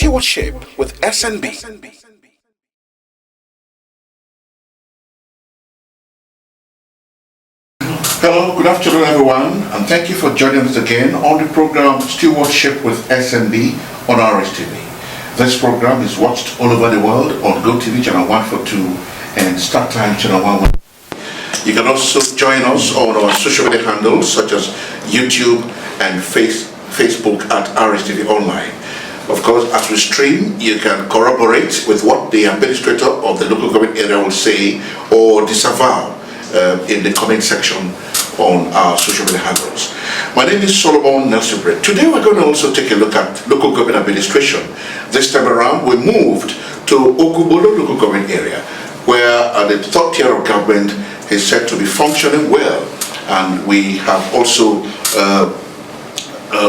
Stewardship with SNB. Hello, good afternoon everyone, and thank you for joining us again on the program Stewardship with SNB on Rstv. This program is watched all over the world on GoTV channel 142 and StarTime channel 111. You can also join us on our social media handles such as YouTube and Facebook at Rstv Online. Of course, as we stream, you can corroborate with what the administrator of the local government area will say or disavow in the comment section on our social media handles. My name is Solomon Nelson. Today we're going to also take a look at local government administration. This time around we moved to OWUBUOKIRI local government area, where the third tier of government is said to be functioning well, and we have also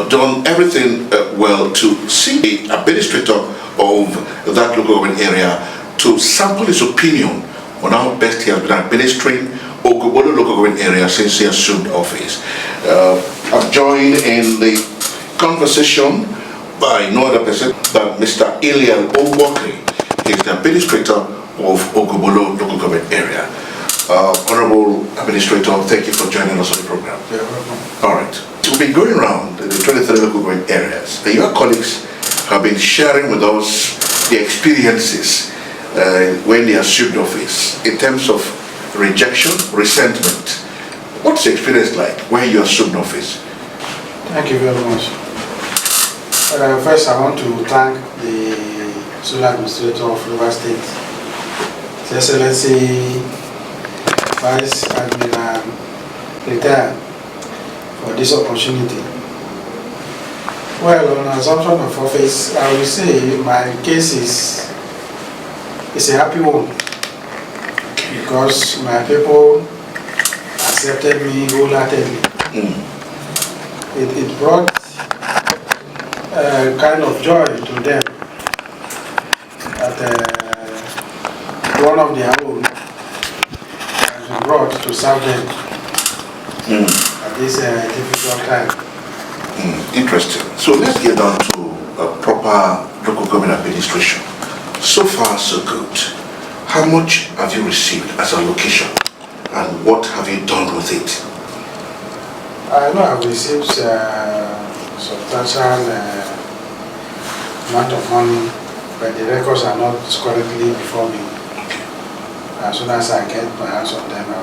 done everything well to see the administrator of that local government area to sample his opinion on how best he has been administering OWUBUOKIRI local government area since he assumed office. I'm joined in the conversation by no other person than Mr. ELIEL OWUBUOKIRI. He's the administrator of OWUBUOKIRI local government area. Honorable Administrator, thank you for joining us on the program. You're welcome. All right. We've been going around the 23 local government areas, and your colleagues have been sharing with us the experiences when they assumed office in terms of rejection, resentment. What's the experience like when you assumed office? Thank you very much. First, I want to thank the Senior Administrator of River State, His Excellency Vice Admiral Retired, for this opportunity. Well, on assumption of office, I will say my case is a happy one, because my people accepted me wholeheartedly. It brought a kind of joy to them that one of their own has been brought to serve them at this difficult time. Interesting. So let's get down to a proper local government administration. So far, so good. How much have you received as allocation, and what have you done with it? I know I've received substantial amount of money, but the records are not currently before me. Okay. As soon as I get my hands on them, I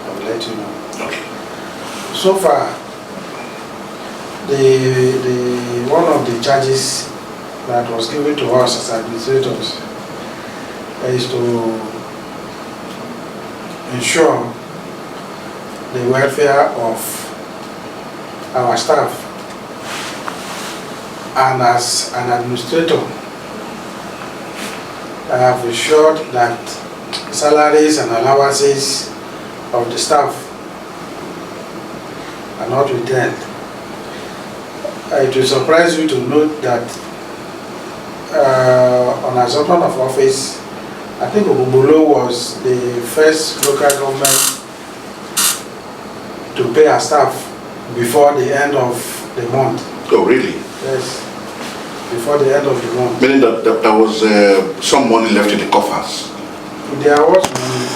will let you know. Okay. So far, the one of the charges that was given to us as administrators is to ensure the welfare of our staff, and as an administrator I have ensured that salaries and allowances of the staff are not withheld. It will surprise you to note that on assumption of office, I think OWUBUOKIRI was the first local government to pay our staff before the end of the month. Oh, really? Yes, before the end of the month. Meaning that there was some money left in the coffers? There was money.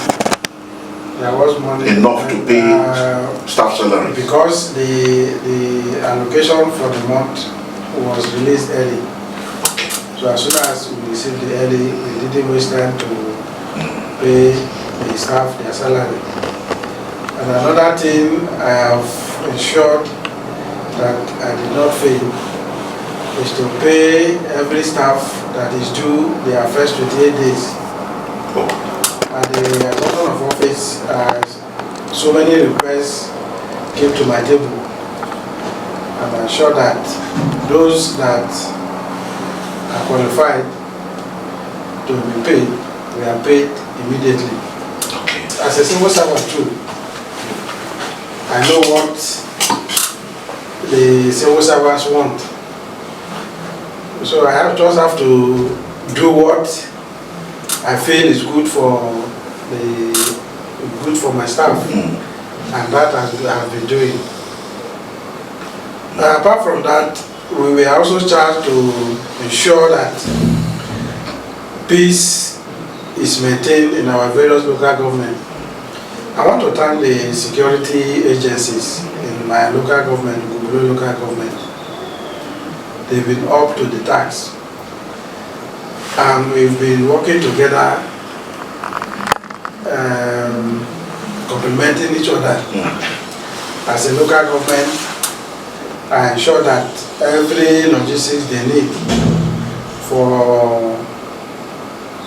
There was money. Enough to pay staff salaries? Because the allocation for the month was released early. Okay. So as soon as we received the early, we didn't waste time to pay the staff their salary. And another thing I have ensured that I did not fail is to pay every staff that is due their first 28 days. Oh. And the assumption of office, so many requests came to my table. I'm sure that those that are qualified to be paid, we are paid immediately. Okay. As a civil servant too, I know what the civil servants want. So I just have to do what I feel is good for my staff, and that I have been doing. Apart from that, we were also charged to ensure that peace is maintained in our various local government. I want to thank the security agencies in my local government, OWUBUOKIRI local government. They've been up to the task. And we've been working together, complementing each other. As a local government, I ensure that every logistics they need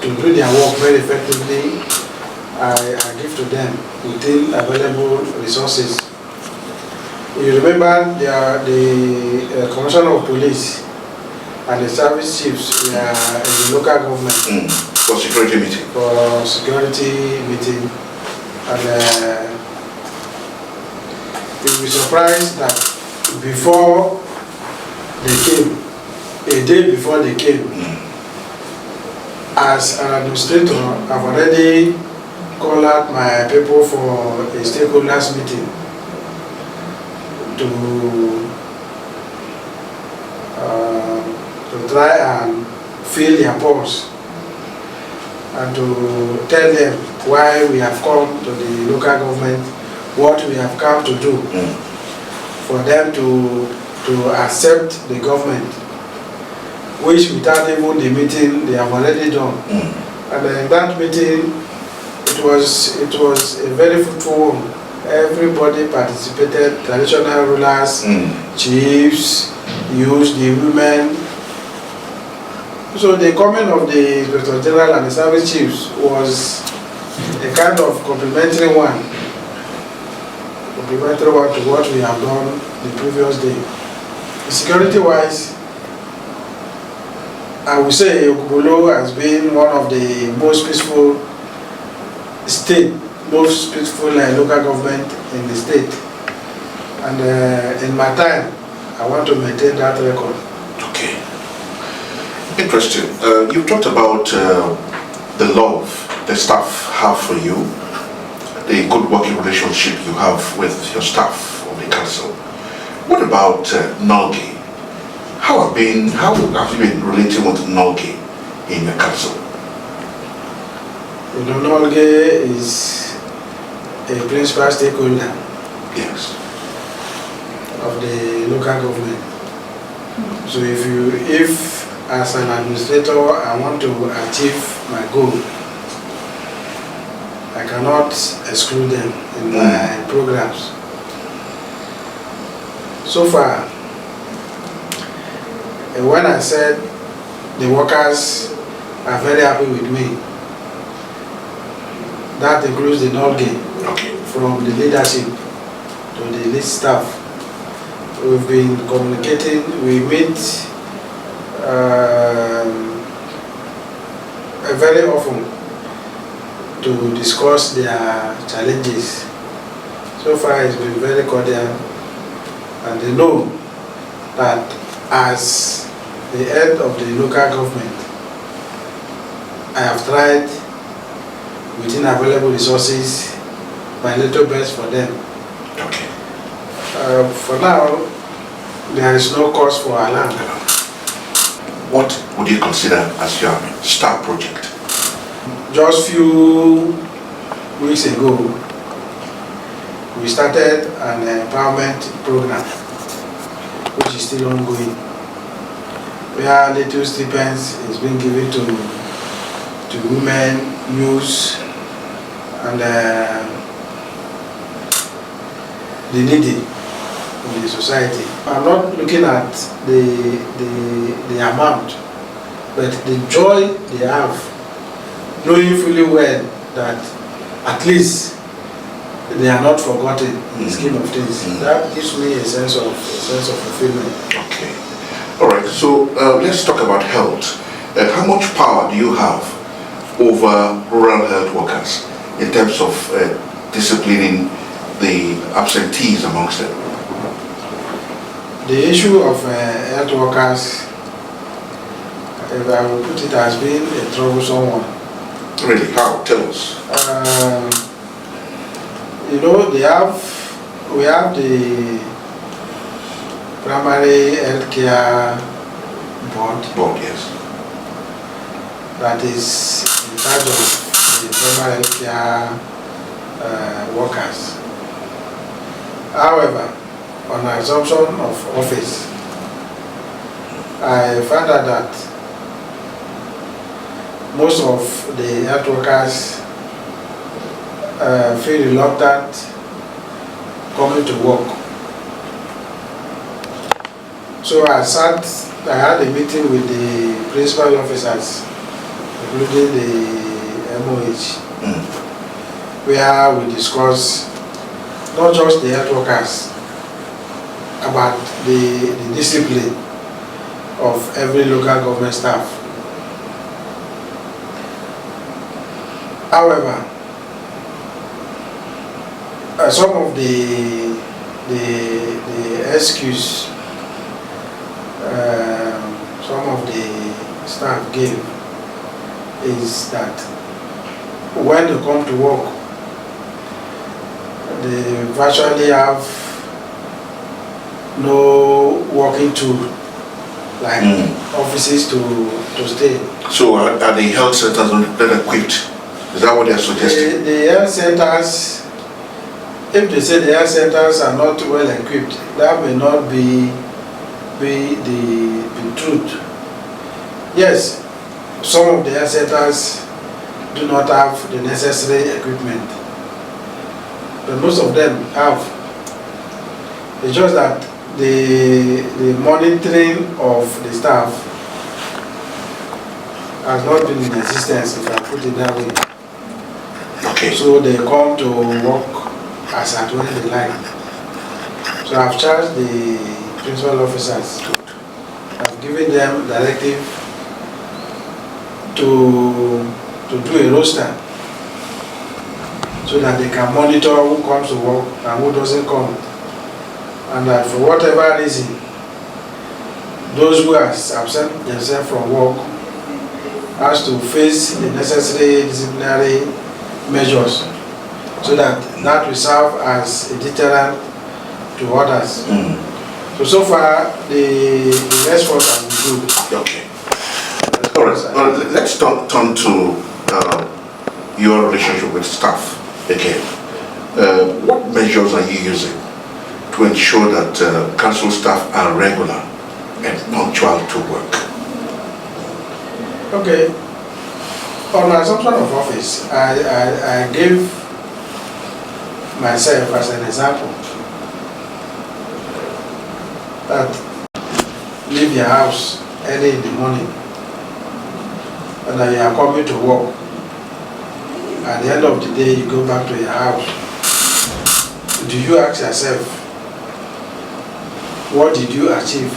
to do their work very effectively, I give to them within available resources. You remember the Commissioner of Police and the service chiefs were in the local government for security meeting. And you'll be surprised that before they came, a day before they came, as an administrator, I've already called out my people for a stakeholders meeting to try and fill their pulse and to tell them why we have come to the local government, what we have come to do, for them to accept the government, which without even the meeting they have already done. And in that meeting, it was a very fruitful one. Everybody participated, traditional rulers, chiefs, youths, the women. So the comment of the Inspector General and the service chiefs was a kind of complimentary one to what we have done the previous day. Security-wise, I would say OWUBUOKIRI has been one of the most peaceful local government in the state. And in my time, I want to maintain that record. Okay. Interesting. You talked about the love the staff have for you, the good working relationship you have with your staff of the council. What about NOLGI? How have you been relating with NOLGI in your council? You know, NOLGI is a principal stakeholder, yes, of the local government. So if as an administrator I want to achieve my goal, I cannot exclude them in my programs. So far, when I said the workers are very happy with me, that includes the NOLGI, from the leadership to the lead staff. We've been communicating, we meet very often to discuss their challenges. So far it's been very cordial, and they know that as the head of the local government, I have tried within available resources my little best for them. Okay. For now, there is no cause for alarm. What would you consider as your star project? Just few weeks ago, we started an empowerment program, which is still ongoing, where little stipends is being given to women, youths, and the needy in the society. I'm not looking at the amount, but the joy they have, knowing fully well that at least they are not forgotten in the scheme of things. That gives me a sense of fulfillment. Okay. All right. So let's talk about health. How much power do you have over rural health workers in terms of disciplining the absentees amongst them? The issue of health workers, if I will put it, has been a troublesome one. Really? How? Tell us. You know, we have the primary health care board. Board, yes. That is in charge of the primary health care workers. However, on assumption of office, I found out that most of the health workers feel reluctant coming to work. So I had a meeting with the principal officers, including the MOH, where we discussed not just the health workers, about the discipline of every local government staff. However, some of the excuse some of the staff gave is that when they come to work, they virtually have no working tool like offices to stay. So are the health centers not equipped? Is that what they're suggesting? The health centers, if they say the health centers are not well equipped, that may not be the truth. Yes, some of the health centers do not have the necessary equipment, but most of them have. It's just that the monitoring of the staff has not been in existence, if I put it that way. Okay. So they come to work as at when they like. So I've charged the principal officers. I've given them directive to do a roster so that they can monitor who comes to work and who doesn't come. And that for whatever reason, those who have absent themselves from work has to face the necessary disciplinary measures, so that will serve as a deterrent to others. So far, the response has been good. Okay. All right. Well, let's turn to your relationship with staff again. What measures are you using to ensure that council staff are regular and punctual to work? Okay. On assumption of office, I gave myself as an example that leave your house early in the morning and that you are coming to work. At the end of the day, you go back to your house. Do you ask yourself, what did you achieve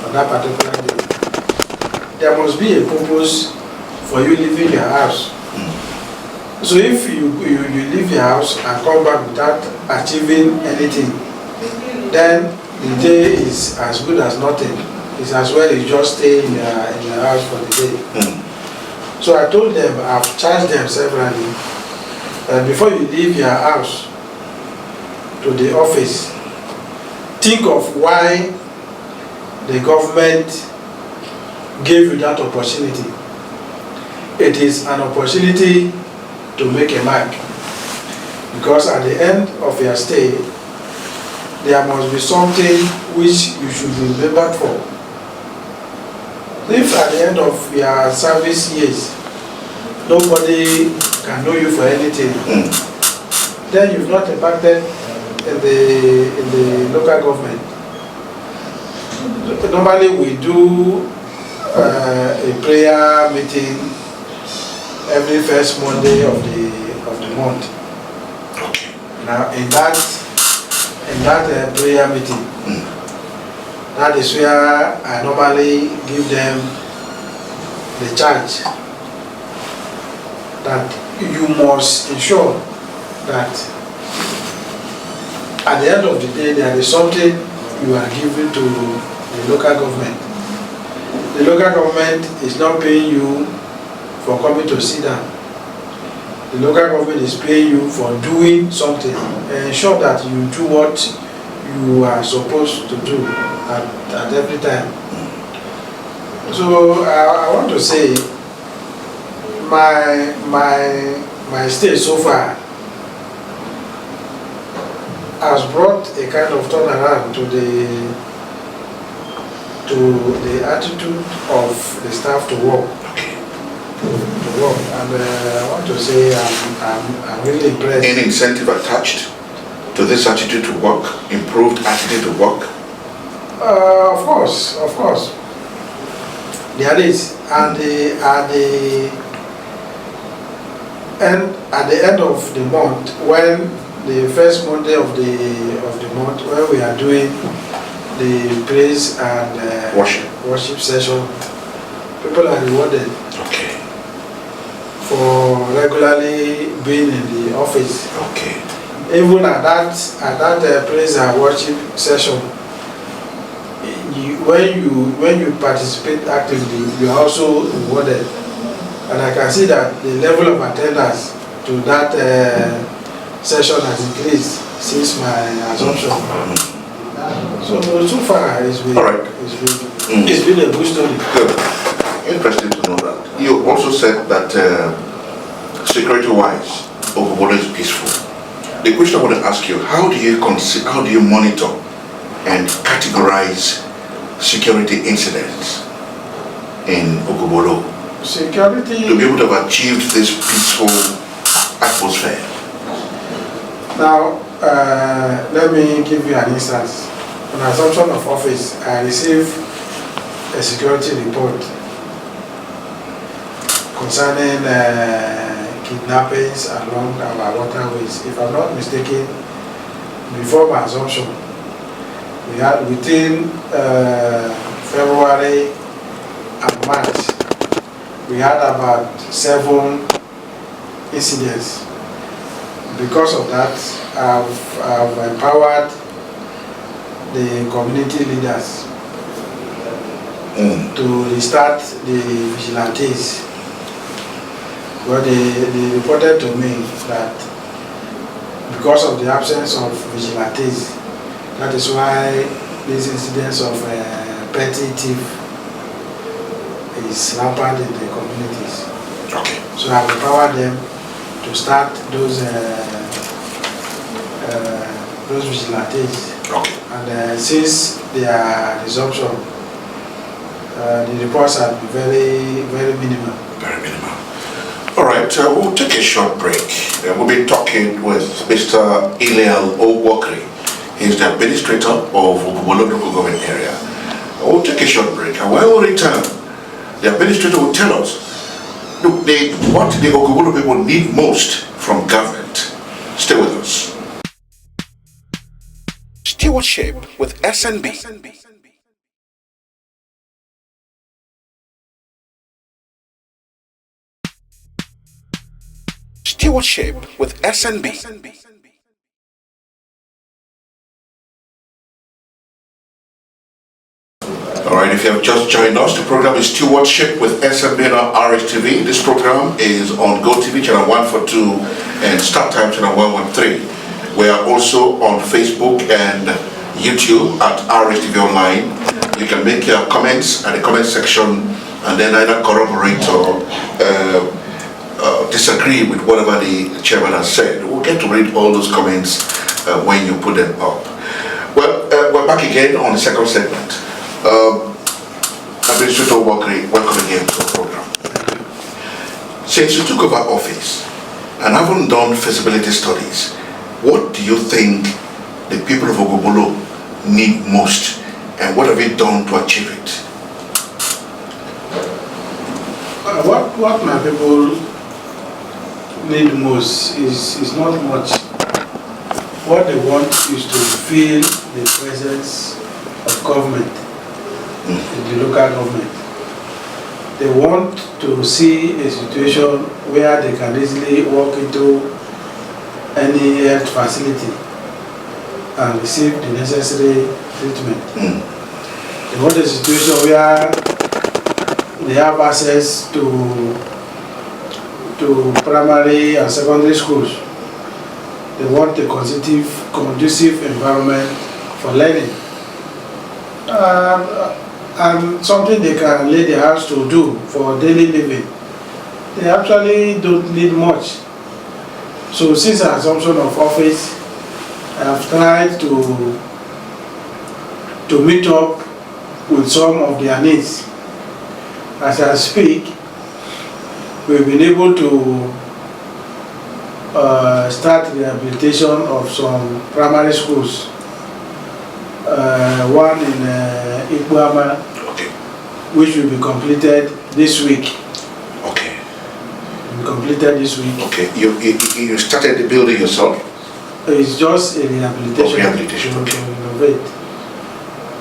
on that particular day? There must be a purpose for you leaving your house. So if you leave your house and come back without achieving anything, then the day is as good as nothing. It's as well you just stay in your house for the day. So I told them, I've charged them severally, that before you leave your house to the office, think of why the government gave you that opportunity. It is an opportunity to make a mark, because at the end of your stay, there must be something which you should be remembered for. If at the end of your service years, nobody can know you for anything, then you've not impacted in the local government. Normally we do a prayer meeting every first Monday of the month. Now in that prayer meeting, that is where I normally give them the charge that you must ensure that at the end of the day there is something you are giving to the local government. The local government is not paying you for coming to sit down. The local government is paying you for doing something. Ensure that you do what you are supposed to do at every time. So I want to say my stay so far has brought a kind of turnaround to the attitude of the staff to work. And I want to say I'm really impressed. Any incentive attached to this attitude to work, improved attitude to work? Of course. There is, and at the end of the month, when the first Monday of the month, when we are doing the praise and worship session, people are rewarded. Okay. For regularly being in the office. Okay. Even at that praise and worship session, when you participate actively, you are also rewarded. And I can see that the level of attendance to that session has increased since my assumption. So far it's been, it's been a good story. Good. Interesting to know that. You also said that security-wise, OWUBUOKIRI is peaceful. The question I want to ask you: how do you monitor and categorize security incidents in OWUBUOKIRI? Security. To be able to have achieved this peaceful atmosphere. Now, let me give you an instance. On assumption of office, I received a security report concerning kidnappings along our waterways. If I'm not mistaken, before my assumption, we had within February and March, we had about 7 incidents. Because of that, I've empowered the community leaders to restart the vigilantes. But they reported to me that because of the absence of vigilantes, that is why these incidents of petty thief is rampant in the communities. Okay. So I've empowered them to start those vigilantes. Okay. And since their resumption, the reports have been very minimal. Very minimal. All right, we'll take a short break. We'll be talking with Mr. ELIEL OWUBUOKIRI. He's the administrator of OWUBUOKIRI local government area. We'll take a short break, and when we return, the administrator will tell us what the OWUBUOKIRI people need most from government. Stay with us. Stewardship with SNB. Stewardship with SNB. Alright, if you have just joined us, the program is Stewardship with SNB on Rstv. This program is on GoTV channel 142 and Start Time channel 113. We are also on Facebook and YouTube at Rstv Online. You can make your comments at the comment section and then either corroborate or disagree with whatever the chairman has said. We'll get to read all those comments when you put them up. Well, we're back again on the second segment. Administrator OWUBUOKIRI, welcome again to the program. Since you took over office and haven't done feasibility studies, what do you think the people of OWUBUOKIRI need most, and what have you done to achieve it? What my people need most is not much. What they want is to feel the presence of government in the local government. They want to see a situation where they can easily walk into any health facility and receive the necessary treatment. They want a situation where they have access to primary and secondary schools. They want a conducive environment for learning. And something they can lay their hands to do for daily living. They actually don't need much. So since the assumption of office, I have tried to meet up with some of their needs. As I speak, we've been able to start rehabilitation of some primary schools. One in Iguama, Okay. which will be completed this week. Okay. Will be completed this week. Okay. You started the building yourself? It's just a rehabilitation, rehabilitation, to okay. innovate.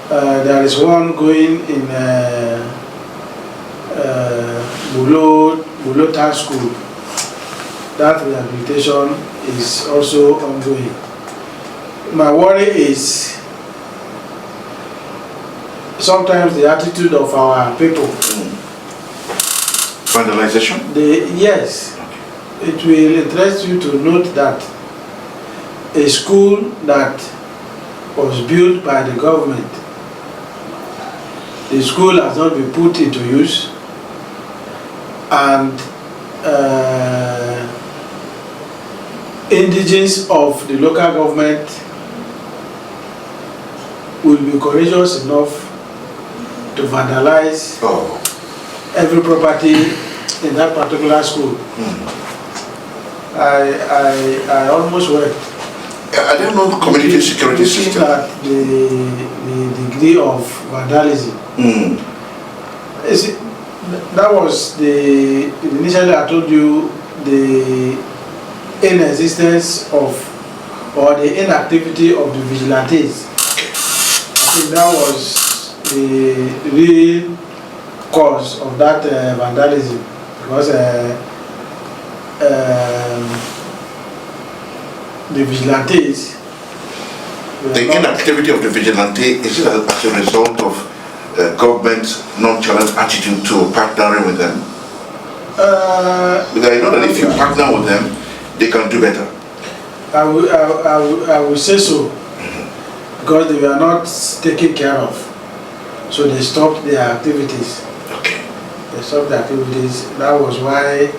There is one going in BOLO Town School. That rehabilitation is also ongoing. My worry is sometimes the attitude of our people. Vandalization? Yes, Okay. it will interest you to note that a school that was built by the government, the school has not been put into use, and indigents of the local government will be courageous enough to vandalize every property in that particular school. I almost wept. I don't know the community security looking system. at the degree of vandalism. You see, that was initially I told you the inexistence of or the inactivity of the vigilantes. I think that was the real cause of that vandalism, because the vigilantes. The inactivity of the vigilante, is it as a result of government's nonchalant attitude to partnering with them? Because I know that if you partner with them, they can do better. I will say so, because they were not taken care of, so they stopped their activities. Okay. They stopped their activities. That was why.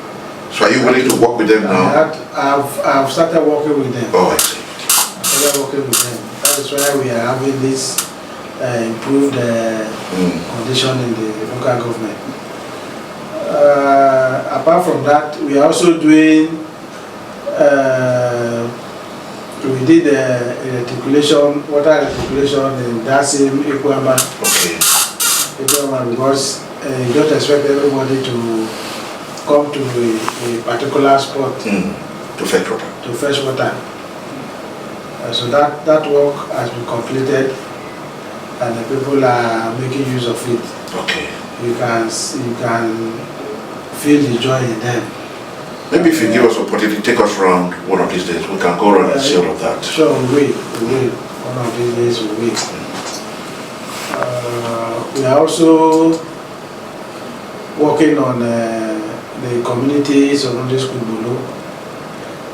So are you willing to work with them now? I've started working with them. Oh, I see. I started working with them. That is why we are having this improved condition in the local government. Apart from that, we are also doing. We did a reticulation, water reticulation in that same Iguama. Okay. Because you don't expect everybody to come to a particular spot to fetch water. To fetch water. So that work has been completed, and the people are making use of it. Okay. You can feel the joy in them. Maybe if you give us opportunity, take us around one of these days, we can go around and see all of that. Sure, we will. One of these days we will. We are also working on the community secondary school BOLO.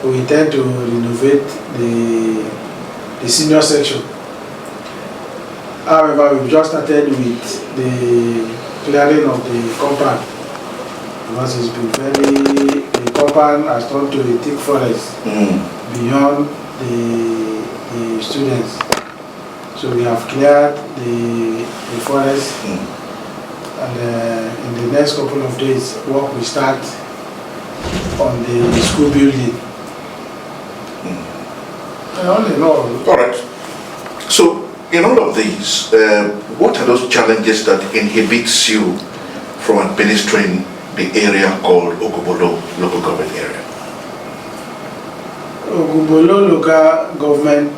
We intend to renovate the senior section. However, we've just started with the clearing of the compound, because it's been the compound has turned to a thick forest beyond the students. So we have cleared the forest, and in the next couple of days, work will start on the school building. All in all. All right. So, in all of these, what are those challenges that inhibits you from administering the area called OWUBUOKIRI local government area? OWUBUOKIRI local government,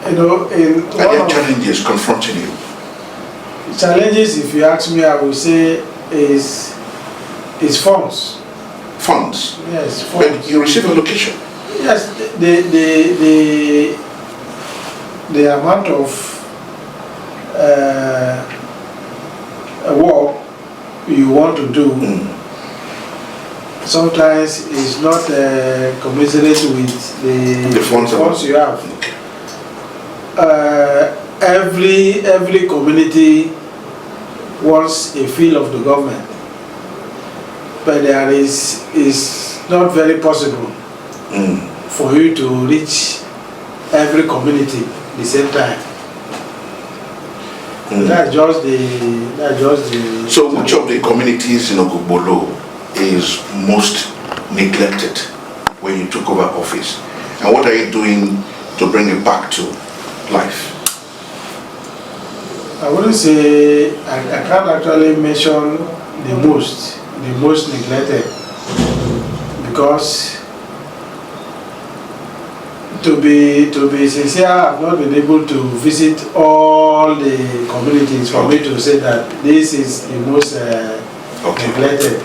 in are there challenges confronting you? Challenges, if you ask me, I would say is funds. Funds? Yes, funds. But you receive allocation? Yes, the amount of work you want to do sometimes is not commensurate with the funds you have. every community wants a feel of the government, but there is not very possible for you to reach every community at the same time. That's just the. So which of the communities in BOLO is most neglected when you took over office, and what are you doing to bring it back to life? I wouldn't say I can't actually mention the most neglected, because to be sincere, I've not been able to visit all the communities for me to say that this is the most neglected.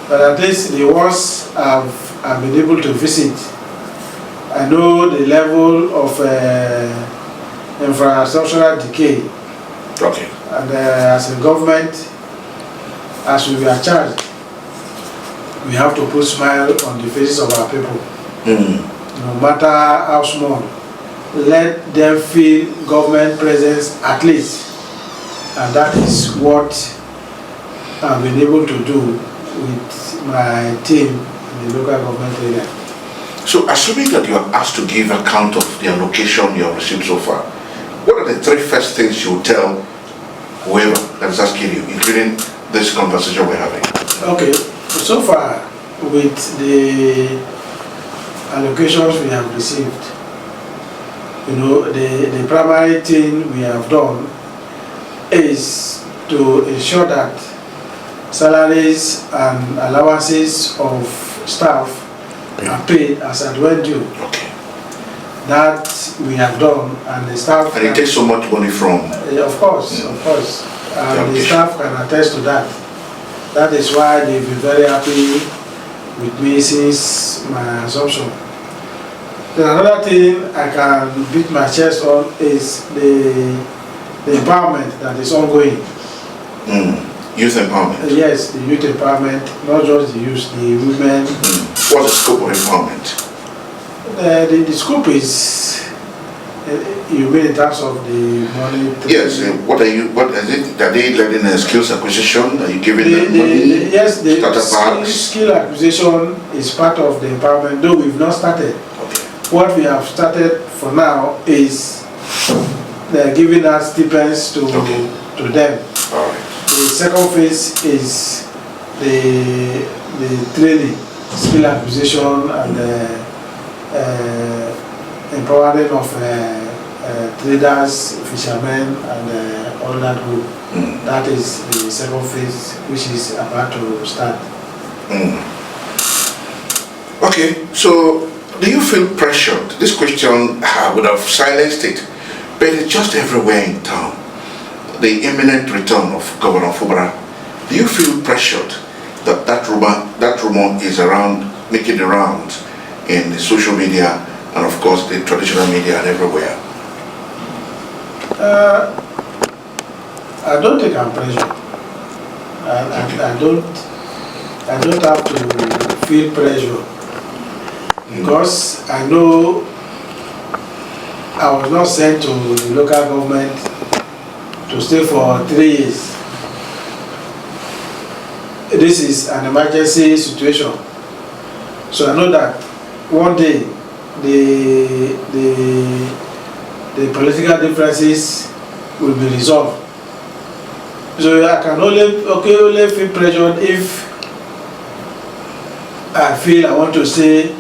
But at least the ones I've been able to visit, I know the level of infrastructural decay. Okay. And as a government, as we are charged, we have to put smile on the faces of our people. No matter how small, let them feel government presence at least. And that is what I've been able to do with my team in the local government area. So assuming that you are asked to give account of the allocation you have received so far, what are the three first things you will tell whoever that is asking you, including this conversation we're having? Okay, so far with the allocations we have received, the primary thing we have done is to ensure that salaries and allowances of staff are paid as at when due. Okay. That we have done, and the staff. And it takes so much money from. Of course. And the staff can attest to that. That is why they've been very happy with me since my assumption. Then another thing I can beat my chest on is the empowerment that is ongoing. Youth empowerment? Yes, the youth empowerment, not just the youth, the women. What's the scope of empowerment? The scope is, you mean in terms of the money? Yes, what is it? Are they learning skills acquisition? Are you giving them money? Yes, the skill acquisition is part of the empowerment, though we've not started. Okay. What we have started for now is they're giving us stipends to them. All right. The second phase is the training, skill acquisition, and empowering of traders, fishermen, and all that group. That is the second phase, which is about to start. Okay, so do you feel pressured? This question I would have silenced it, but it's just everywhere in town. The imminent return of Governor Fubara. Do you feel pressured that that rumor is around, making the rounds in the social media and of course the traditional media and everywhere? I don't think I'm pressured. I don't have to feel pressure, because I know I was not sent to the local government to stay for 3 years. This is an emergency situation, so I know that one day the political differences will be resolved. So I can only feel pressured if I feel I want to stay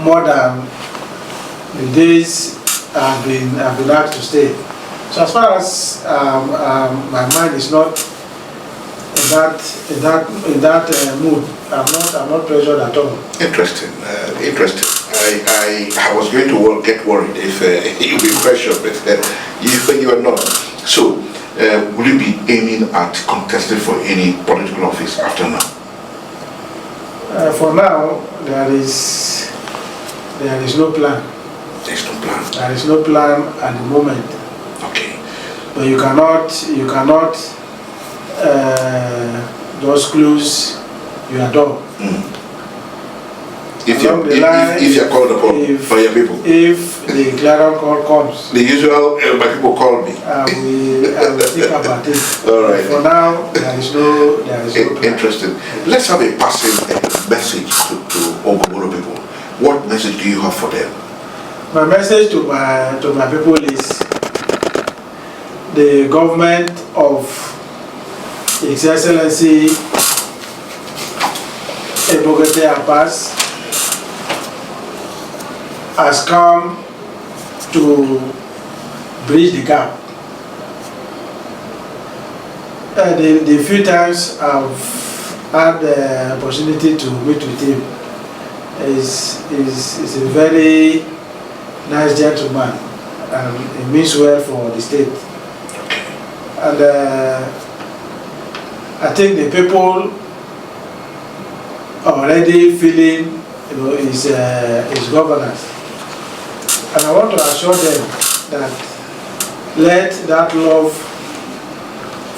more than the days I've been asked to stay. So as far as my mind is not in that mood, I'm not pressured at all. Interesting. I was going to get worried if you be pressured, but you are not. So will you be aiming at contesting for any political office after now? For now, there is no plan. There's no plan. There is no plan at the moment. Okay. But you cannot just close your door. If along the line, if you're called upon by your people. If the clarion call comes, The usual, my people call me. I will think about it. All right. For now, there is no plan. Interesting. Let's have a passing message to OWUBUOKIRI people. What message do you have for them? My message to my people is the government of His Excellency Ebogete Abbas has come to bridge the gap. The few times I've had the opportunity to meet with him, is a very nice gentleman, and he means well for the state. And I think the people are already feeling, his governance. And I want to assure them that let that love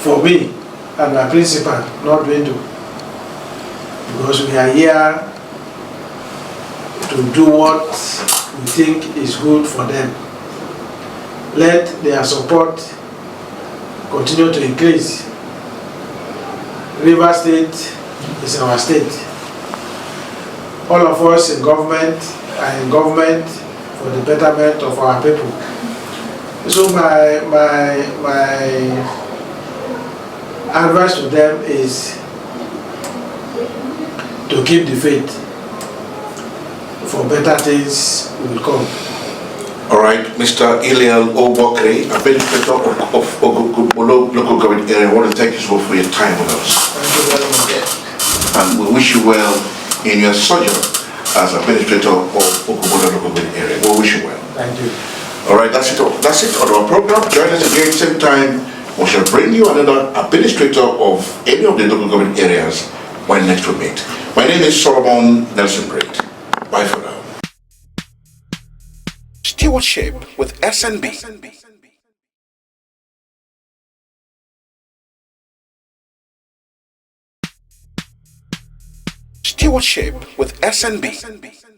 for me and my principal not dwindle, because we are here to do what we think is good for them. Let their support continue to increase. River State is our state. All of us in government are in government for the betterment of our people. So my advice to them is to keep the faith, for better things will come. All right, Mr. ELIEL OWUBUOKIRI, Administrator of BOLO local government area, I want to thank you so much for your time with us. Thank you very much. And we wish you well in your sojourn as Administrator of BOLO local government area. We wish you well. Thank you. All right, that's it on our program. Join us again same time. We shall bring you another administrator of any of the local government areas when next we meet. My name is Solomon Nelson Braid. Bye for now. Stewardship with SNB. Stewardship with SNB.